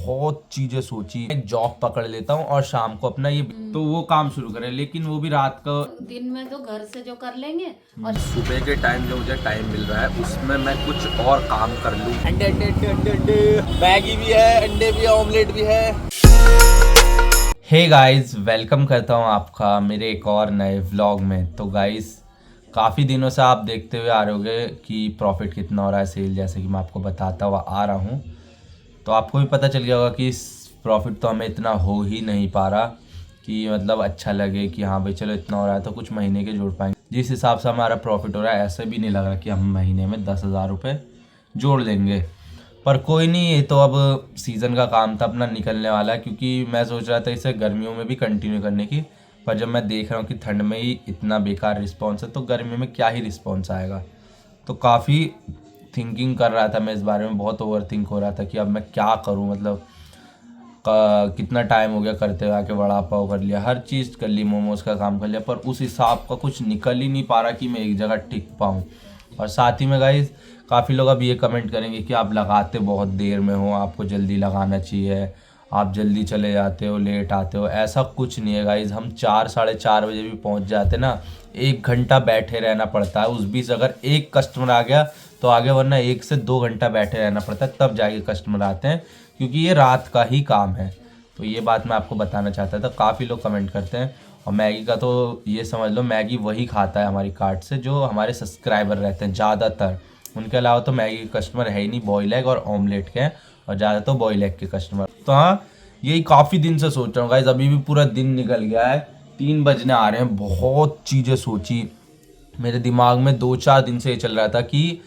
बहुत चीजें सोची, एक जॉब पकड़ लेता हूँ और शाम को अपना ये तो वो काम शुरू करें, लेकिन वो भी रात का। दिन में तो घर से जो कर लेंगे और सुबह के टाइम जो मुझे टाइम मिल रहा है उसमें मैं कुछ और काम कर लूँ। अंडे अंडे अंडे अंडे अंडे मैगी भी है, अंडे भी है, ऑमलेट भी है। हे गाइस, वेलकम करता हूँ आपका मेरे एक और नए व्लॉग में। तो गाइस, काफ़ी दिनों से आप देखते हुए आ रहे होंगे कि प्रॉफिट कितना हो रहा है सेल, जैसे कि मैं आपको बताता हुआ आ रहा हूँ। तो आपको भी पता चल गया होगा कि प्रॉफिट तो हमें इतना हो ही नहीं पा रहा कि मतलब अच्छा लगे कि हाँ भाई चलो इतना हो रहा है तो कुछ महीने के जोड़ पाएंगे। जिस हिसाब से हमारा प्रॉफिट हो रहा है ऐसे भी नहीं लग रहा कि हम महीने में 10,000 रुपये जोड़ लेंगे। पर कोई नहीं, ये तो अब सीज़न का काम था, अपना निकलने वाला है। क्योंकि मैं सोच रहा था इसे गर्मियों में भी कंटिन्यू करने की, पर जब मैं देख रहा हूँ कि ठंड में ही इतना बेकार रिस्पॉन्स है तो गर्मी में क्या ही रिस्पॉन्स आएगा। तो काफ़ी थिंकिंग कर रहा था मैं इस बारे में, बहुत ओवर थिंक हो रहा था कि अब मैं क्या करूँ। मतलब कितना टाइम हो गया करते हुए, आके वड़ा पाव कर लिया, हर चीज़ कर ली, मोमोज़ का काम कर लिया, पर उस हिसाब का कुछ निकल ही नहीं पा रहा कि मैं एक जगह टिक पाऊँ। और साथ ही में गाइस, काफ़ी लोग अब ये कमेंट करेंगे कि आप लगाते बहुत देर में हो, आपको जल्दी लगाना चाहिए, आप जल्दी चले जाते हो, लेट आते हो। ऐसा कुछ नहीं है गाइस, हम 4 साढ़े 4 बजे भी पहुंच जाते ना, 1 घंटा बैठे रहना पड़ता है। उस बीच अगर एक कस्टमर आ गया तो आगे, वरना 1 से 2 घंटा बैठे रहना पड़ता है, तब जाके कस्टमर आते हैं, क्योंकि ये रात का ही काम है। तो ये बात मैं आपको बताना चाहता था। काफ़ी लोग कमेंट करते हैं, और मैगी का तो ये समझ लो, मैगी वही खाता है हमारी कार्ट से जो हमारे सब्सक्राइबर रहते हैं ज़्यादातर। उनके अलावा तो मैगी के कस्टमर है ही नहीं, बॉयल एग और ऑमलेट के हैं, और ज़्यादा तो बॉयल एग के कस्टमर। तो हाँ, यही काफ़ी दिन से सोच रहा हूँ गाइस, अभी भी पूरा दिन निकल गया है, 3 बजने आ रहे हैं। बहुत चीज़ें सोची, मेरे दिमाग में 2-4 दिन से ये चल रहा था कि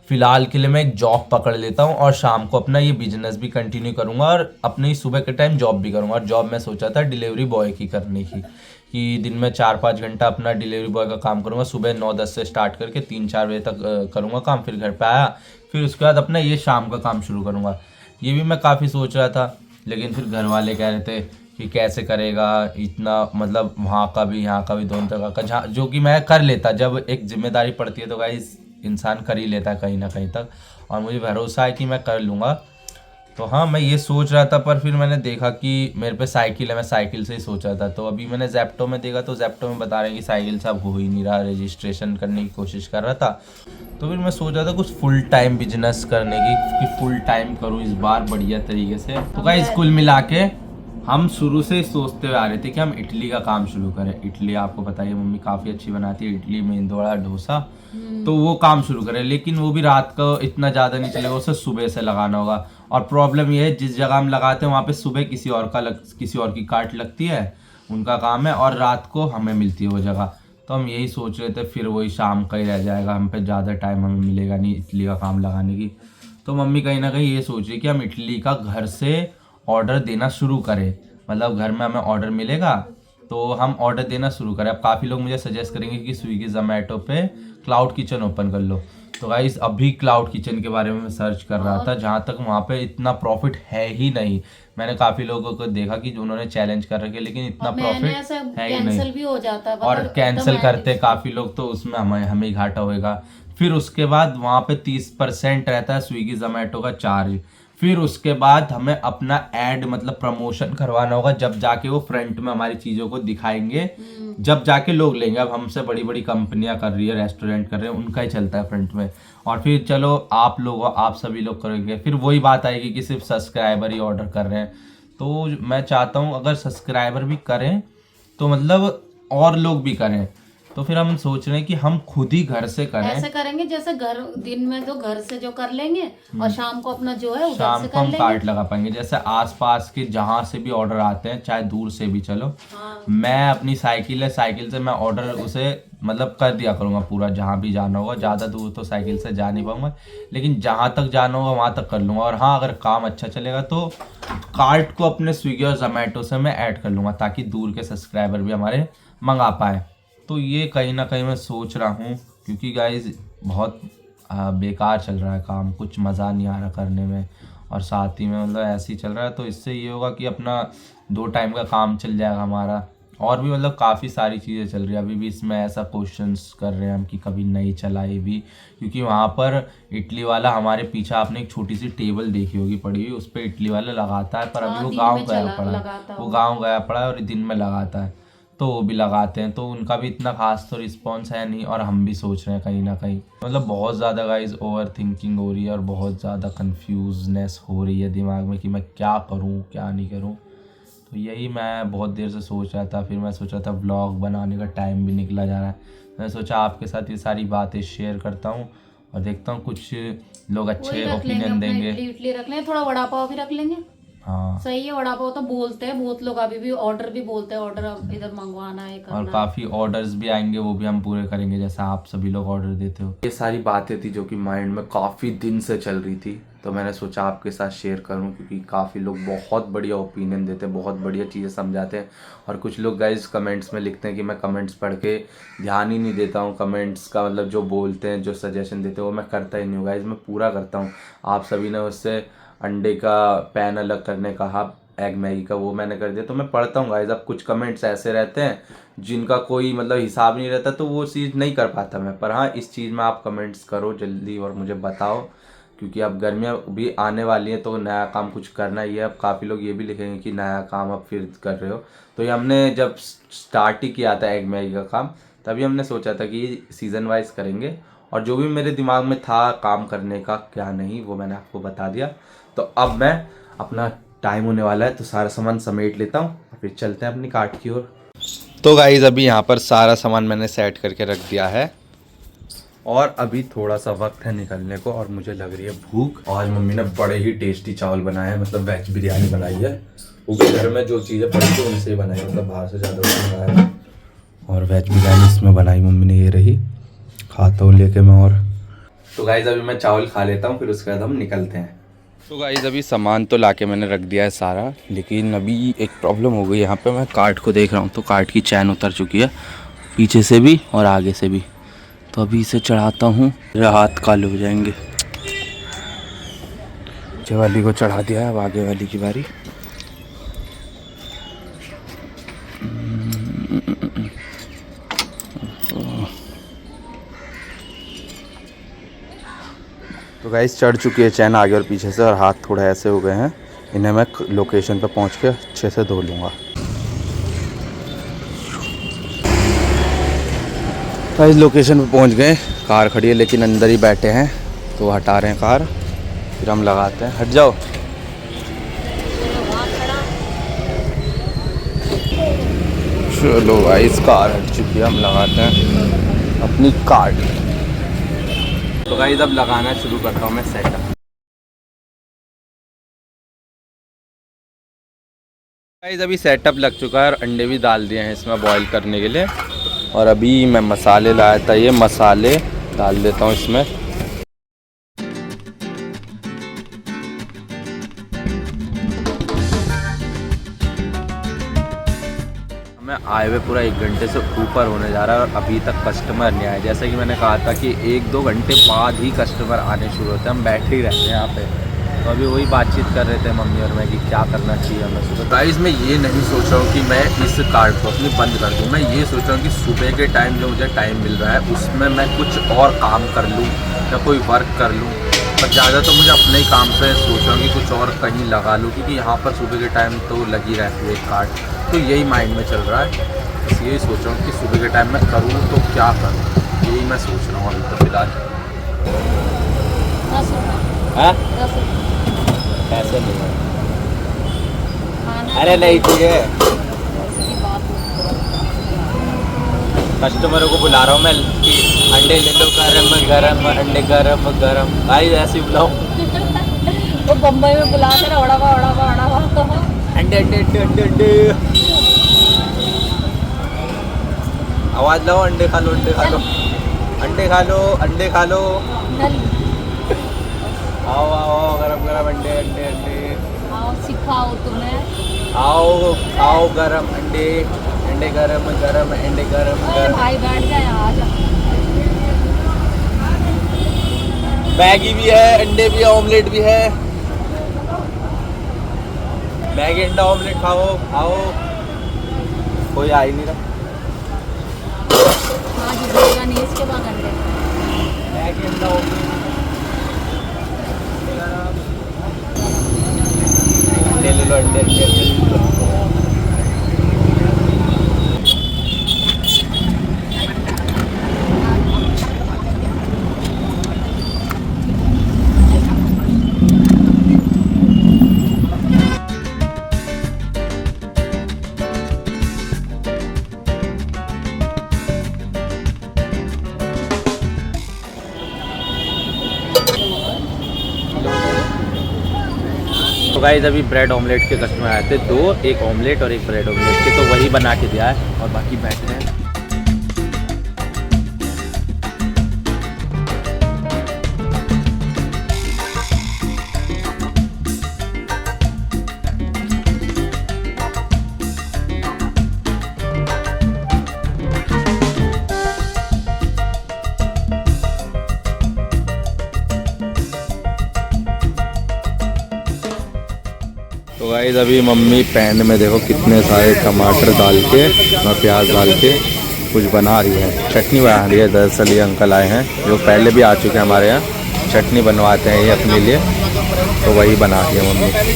फ़िलहाल के लिए मैं एक जॉब पकड़ लेता हूँ और शाम को अपना ये बिजनेस भी कंटिन्यू करूँगा और अपने सुबह के टाइम जॉब भी करूँगा। और जॉब मैं सोचा था डिलीवरी बॉय की करने की, कि दिन में 4-5 घंटा अपना डिलीवरी बॉय का काम करूँगा। सुबह 9-10 से स्टार्ट करके 3-4 बजे तक करूँगा काम, फिर घर पे आया, फिर उसके बाद अपना ये शाम का काम शुरू करूँगा। ये भी मैं काफ़ी सोच रहा था, लेकिन फिर घर वाले कह रहे थे कि कैसे करेगा इतना, मतलब वहाँ का भी यहाँ का भी, दोनों तरह का, जहाँ जो कि मैं कर लेता। जब एक जिम्मेदारी पड़ती है तो गाइस इंसान कर ही लेता है कहीं ना कहीं तक, और मुझे भरोसा है कि मैं कर लूँगा। तो हाँ, मैं ये सोच रहा था, पर फिर मैंने देखा कि मेरे पे साइकिल है, मैं साइकिल से ही सोच रहा था। तो अभी मैंने ज़ेप्टो में देखा, तो ज़ेप्टो में बता रहे हैं कि साइकिल से अब हो ही नहीं रहा, रजिस्ट्रेशन करने की कोशिश कर रहा था। तो फिर मैं सोच रहा था कुछ फुल टाइम बिजनेस करने की, कि फुल टाइम करूँ इस बार बढ़िया तरीके से। तो गाइस, कुल मिला के हम शुरू से ही सोचते हुए आ रहे थे कि हम इडली का काम शुरू करें। इडली आपको पता है मम्मी काफ़ी अच्छी बनाती है, इडली, मेंदू वड़ा, डोसा, तो वो काम शुरू करें। लेकिन वो भी रात का इतना ज़्यादा नहीं चलेगा, उसे सुबह से लगाना होगा। और प्रॉब्लम ये है, जिस जगह हम लगाते हैं वहाँ पे सुबह किसी और की कार्ट लगती है, उनका काम है, और रात को हमें मिलती है वो जगह। तो हम यही सोच रहे थे, फिर वही शाम का ही रह जाएगा, हम पे ज़्यादा टाइम हमें मिलेगा नहीं इडली का काम लगाने की। तो मम्मी कहीं ना कहीं ये सोच रही कि हम इडली का घर से ऑर्डर देना शुरू करें, मतलब घर में हमें ऑर्डर मिलेगा तो हम ऑर्डर देना शुरू करें। अब काफ़ी लोग मुझे सजेस्ट करेंगे कि स्विगी जोमेटो पे क्लाउड किचन ओपन कर लो। तो गाइस, अभी क्लाउड किचन के बारे में मैं सर्च कर रहा था, जहाँ तक वहाँ पे इतना प्रॉफिट है ही नहीं। मैंने काफ़ी लोगों को देखा कि उन्होंने चैलेंज कर रखे, लेकिन इतना प्रॉफिट है ही नहीं, भी हो जाता है, और कैंसिल करते काफ़ी लोग, तो उसमें हमें ही घाटा होएगा। फिर उसके बाद वहाँ पे 30% रहता है स्विगी जोमेटो का चार्ज। फिर उसके बाद हमें अपना ऐड, मतलब प्रमोशन करवाना होगा, जब जाके वो फ्रंट में हमारी चीज़ों को दिखाएंगे, जब जाके लोग लेंगे। अब हमसे बड़ी बड़ी कंपनियां कर रही है, रेस्टोरेंट कर रहे हैं, उनका ही चलता है फ्रंट में। और फिर चलो आप सभी लोग करेंगे, फिर वही बात आएगी कि सिर्फ सब्सक्राइबर ही ऑर्डर कर रहे हैं। तो मैं चाहता हूँ अगर सब्सक्राइबर भी करें तो मतलब और लोग भी करें। तो फिर हम सोच रहे हैं कि हम खुद ही घर से करें। ऐसे करेंगे जैसे घर दिन में तो घर से जो कर लेंगे और शाम को अपना जो है उधर शाम से को कर हम लेंगे। कार्ट लगा पाएंगे, जैसे आसपास के जहाँ से भी ऑर्डर आते हैं, चाहे दूर से भी, चलो मैं अपनी साइकिल है, साइकिल से मैं ऑर्डर उसे मतलब कर दिया करूँगा पूरा, जहाँ भी जाना होगा। ज़्यादा दूर तो साइकिल से जा नहीं पाऊंगा, लेकिन जहाँ तक जाना होगा वहाँ तक कर लूँगा। और हाँ, अगर काम अच्छा चलेगा तो कार्ट को अपने स्विगी और जोमेटो से मैं ऐड कर लूँगा, ताकि दूर के सब्सक्राइबर भी हमारे मंगा पाए। तो ये कहीं ना कहीं मैं सोच रहा हूँ, क्योंकि गाइज बहुत बेकार चल रहा है काम, कुछ मज़ा नहीं आ रहा करने में, और साथ ही में मतलब ऐसे ही चल रहा है। तो इससे ये होगा कि अपना 2 टाइम का काम चल जाएगा हमारा, और भी मतलब काफ़ी सारी चीज़ें चल रही है। अभी भी इसमें ऐसा क्वेश्चंस कर रहे हैं हम कि कभी नहीं चलाई भी, क्योंकि वहाँ पर इडली वाला हमारे पीछे आपने एक छोटी सी टेबल देखी होगी पड़ी हुई, उस पर इडली वाला लगाता है, पर अभी वो दिन गाँव में गया चला पड़ा है, लगाता वो हो। गाँव गया पड़ा है और दिन में लगाता है, तो वो भी लगाते हैं, तो उनका भी इतना खास तो रिस्पॉन्स है नहीं। और हम भी सोच रहे हैं कहीं ना कहीं, मतलब बहुत ज़्यादा गाइस ओवर थिंकिंग हो रही है और बहुत ज़्यादा कन्फ्यूजनेस हो रही है दिमाग में कि मैं क्या करूँ क्या नहीं करूँ। तो यही मैं बहुत देर से सोच रहा था। फिर मैं सोच रहा था व्लॉग बनाने का टाइम भी निकला जा रहा है, मैंने सोचा आपके साथ ये सारी बातें शेयर करता हूँ और देखता हूँ कुछ लोग वही अच्छे रख लेंगे, ओपिनियन अपना देंगे। इडली इडली रख लेंगे, थोड़ा वड़ा पाव भी रख लेंगे। हाँ, सही है, वड़ा पाव तो बोलते हैं बहुत लोग, अभी भी ऑर्डर भी बोलते हैं, ऑर्डर इधर मंगवाना है और करना है। काफ़ी ऑर्डर्स भी आएंगे, वो भी हम पूरे करेंगे जैसा आप सभी लोग ऑर्डर देते हो। ये सारी बातें थी जो कि माइंड में काफ़ी दिन से चल रही थी, तो मैंने सोचा आपके साथ शेयर करूं, क्योंकि काफ़ी लोग बहुत बढ़िया ओपिनियन देते हैं, बहुत बढ़िया चीज़ें समझाते हैं। और कुछ लोग गाइज कमेंट्स में लिखते हैं कि मैं कमेंट्स पढ़ के ध्यान ही नहीं देता हूँ कमेंट्स का, मतलब जो बोलते हैं जो सजेशन देते हैं वो मैं करता ही नहीं हूँ गाइज, मैं पूरा करता हूँ। आप सभी ने उससे अंडे का पैन अलग करने कहा, एग मैगी का, वो मैंने कर दिया, तो मैं पढ़ता हूँ गाइज। अब कुछ कमेंट्स ऐसे रहते हैं जिनका कोई मतलब हिसाब नहीं रहता, तो वो चीज़ नहीं कर पाता मैं, पर हाँ इस चीज़ में आप कमेंट्स करो जल्दी और मुझे बताओ, क्योंकि अब गर्मियाँ भी आने वाली हैं, तो नया काम कुछ करना ही है। अब काफ़ी लोग ये भी लिखेंगे कि नया काम अब फिर कर रहे हो, तो ये हमने जब स्टार्ट ही किया था एग मैगी का काम, तभी हमने सोचा था कि सीज़न वाइज करेंगे, और जो भी मेरे दिमाग में था काम करने का क्या नहीं, वो मैंने आपको बता दिया। तो अब मैं अपना टाइम होने वाला है, तो सारा सामान समेट लेता हूँ और फिर चलते हैं अपनी कार्ट की ओर। तो गाइज अभी यहाँ पर सारा सामान मैंने सेट करके रख दिया है, और अभी थोड़ा सा वक्त है निकलने को, और मुझे लग रही है भूख। आज मम्मी ने बड़े ही टेस्टी चावल बनाए हैं, मतलब वेज बिरयानी बनाई है, वो घर में जो चीज़ें पड़ी थी उनसे ही बनाई, मतलब बाहर से ज़्यादा बनाया है। और वेज बिरयानी इसमें बनाई मम्मी ने, ये रही, खाता हूँ लेके मैं। और तो गाइज अभी मैं चावल खा लेता हूँ, फिर उसके बाद हम निकलते हैं। तो गाइज अभी सामान तो लाके मैंने रख दिया है सारा, लेकिन अभी एक प्रॉब्लम हो गई यहाँ पे। मैं कार्ट को देख रहा हूँ तो कार्ट की चैन उतर चुकी है, पीछे से भी और आगे से भी, तो अभी इसे चढ़ाता हूँ, मेरे हाथ काले हो जाएंगे। पीछे वाली को चढ़ा दिया है, अब आगे वाली की बारी। तो गाइस चढ़ चुकी है चैन आगे और पीछे से, और हाथ थोड़ा ऐसे हो गए हैं, इन्हें मैं लोकेशन पे पहुंच के अच्छे से धो लूँगा। गाइस लोकेशन पे पहुंच गए, कार खड़ी है लेकिन अंदर ही बैठे हैं, तो हटा रहे हैं कार, फिर हम लगाते हैं। हट जाओ। चलो गाइस कार हट चुकी है, हम लगाते हैं अपनी कार। तो गाइस अब लगाना शुरू करता हूँ मैं सेटअप। गाइस अभी सेटअप लग चुका है और अंडे भी डाल दिए हैं इसमें बॉईल करने के लिए, और अभी मैं मसाले लाया था, ये मसाले डाल देता हूँ इसमें। मैं आए हुए पूरा 1 घंटे से ऊपर होने जा रहा है और अभी तक कस्टमर नहीं आए। जैसे कि मैंने कहा था कि 1-2 घंटे बाद ही कस्टमर आने शुरू होते हैं, हम बैठ ही रहते हैं यहाँ पे। तो अभी वही बातचीत कर रहे थे मम्मी और मैं कि क्या करना चाहिए हमें सुबह। गाइस मैं ये नहीं सोच रहा हूँ कि मैं इस कार्ट को अपनी बंद कर दूँ, मैं ये सोच रहा हूँ कि सुबह के टाइम जो मुझे टाइम मिल रहा है उसमें मैं कुछ और काम कर लूँ या कोई वर्क कर लूँ, पर ज़्यादा तो मुझे अपने ही काम पे सोच रहा हूँ कि कुछ और कहीं लगा लूँ, क्योंकि यहाँ पर सुबह के टाइम तो लगी रहती है कार्ट, तो यही माइंड में चल रहा है। बस यही सोच रहा हूँ कि सुबह के टाइम में करूँ तो क्या करूँ, यही मैं सोच रहा हूँ अभी तो फिलहाल। 10 रुपये। हाँ 10 रुपये ऐसे नहीं है, खाना अरे नहीं चाहिए, की बात कस्टमरों को बुला रहा हूँ मैं कि अंडे ले लो गरम गरम, अंडे गरम गरम, भाई ऐसे ही बुलाओ। वो बम्बई में बुलाते ना, वड़ा पाव वड़ा पाव वड़ा पाव। अंडे अंडे अंडे अंडे अंडे, आवाज़ लाओ, अंडे खा लो, अंडे खा लो, अंडे खा लो, अंडे खा लो, आओ आओ गरम गरम अंडे अंडे अंडे, आओ सिखाओ तुम्हें, आओ आओ गरम अंडे, अंडे गरम गरम, अंडे गरम अरे गरम। भाई बैठ जाए आ जा। मैगी भी है, अंडे भी है, ऑमलेट भी है। मैगी अंडा ऑमलेट खाओ, आओ कोई आ ही नहीं रहा। हाँ जी देगा नहीं इसके बाद अंडे। अंडे ले लो, अंडे ले लो। तो गाइस अभी ब्रेड ऑमलेट के कस्टमर आए थे, 2, एक ऑमलेट और एक ब्रेड ऑमलेट के, तो वही बना के दिया है और बाकी बैठे हैं। तो गाइस अभी मम्मी पैन में देखो कितने सारे टमाटर डाल के और प्याज डाल के कुछ बना रही है, चटनी बना रही है। दरअसल ये अंकल आए हैं जो पहले भी आ चुके हैं हमारे यहाँ, चटनी बनवाते हैं ये अपने लिए, तो वही बना रही है मम्मी। भाई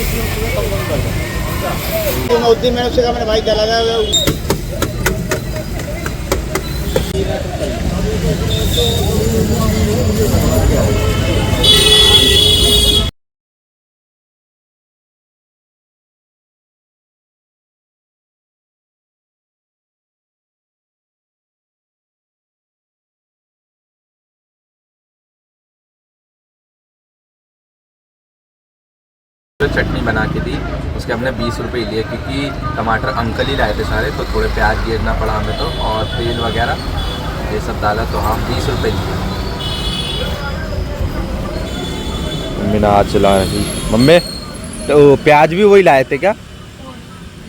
जो चटनी बना के दी उसके हमने 20 रुपये लिए, क्योंकि टमाटर अंकल ही लाए थे सारे, तो थोड़े प्याज गिरना पड़ा हमें तो, और तेल वगैरह ये सब डाला, तो हम 20 रुपये लिए। मम्मी ने हाथ चला रही। मम्मी तो प्याज भी वही लाए थे क्या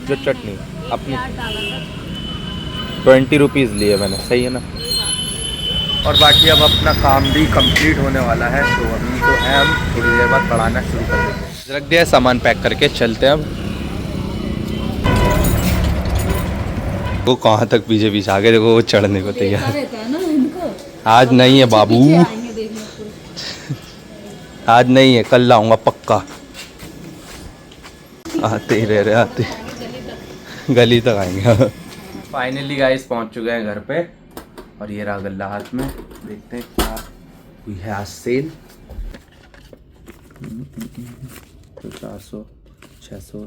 जो चटनी अपनी? 20 रुपीज़ लिए मैंने, सही है ना। और बाकी अब अपना काम भी कंप्लीट होने वाला है, तो अभी तो है, हम थोड़ी देर बाद पढ़ाना शुरू कर देंगे। रख दिया सामान पैक करके, चलते हैं अब। वो कहाँ तक पीछे पीछे आगे देखो, वो चढ़ने को तैयार। आज नहीं है बाबू, आज नहीं है, कल लाऊंगा पक्का। आते ही रह रहे, आते गली तक आएंगे। फाइनली गाइस पहुंच चुके हैं घर पे, और ये रहा गल्ला हाथ में। देखते हैं क्या हुई है आज सेल। 400, 600,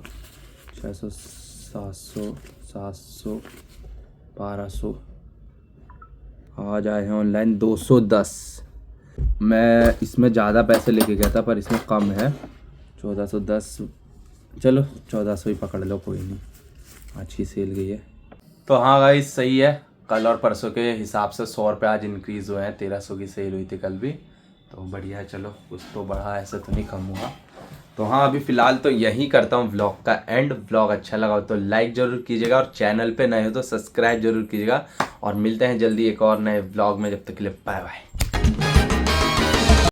600, 700, 700, 1200, आज आए हैं ऑनलाइन 210। मैं इसमें ज़्यादा पैसे लेके गया था, पर इसमें कम है 1410। चलो 1400 ही पकड़ लो, कोई नहीं, आज की सेल गई है। तो हाँ गाइस सही है, कल और परसों के हिसाब से 100 रुपये आज इंक्रीज़ हुए हैं। 1300 की सेल हुई थी कल भी, तो बढ़िया है। चलो कुछ तो बढ़ा, ऐसा तो नहीं कम हुआ। तो हाँ अभी फ़िलहाल तो यही करता हूँ व्लॉग का एंड। व्लॉग अच्छा लगा हो तो लाइक ज़रूर कीजिएगा, और चैनल पे नए हो तो सब्सक्राइब जरूर कीजिएगा, और मिलते हैं जल्दी एक और नए व्लॉग में। जब तक के लिए बाय बाय।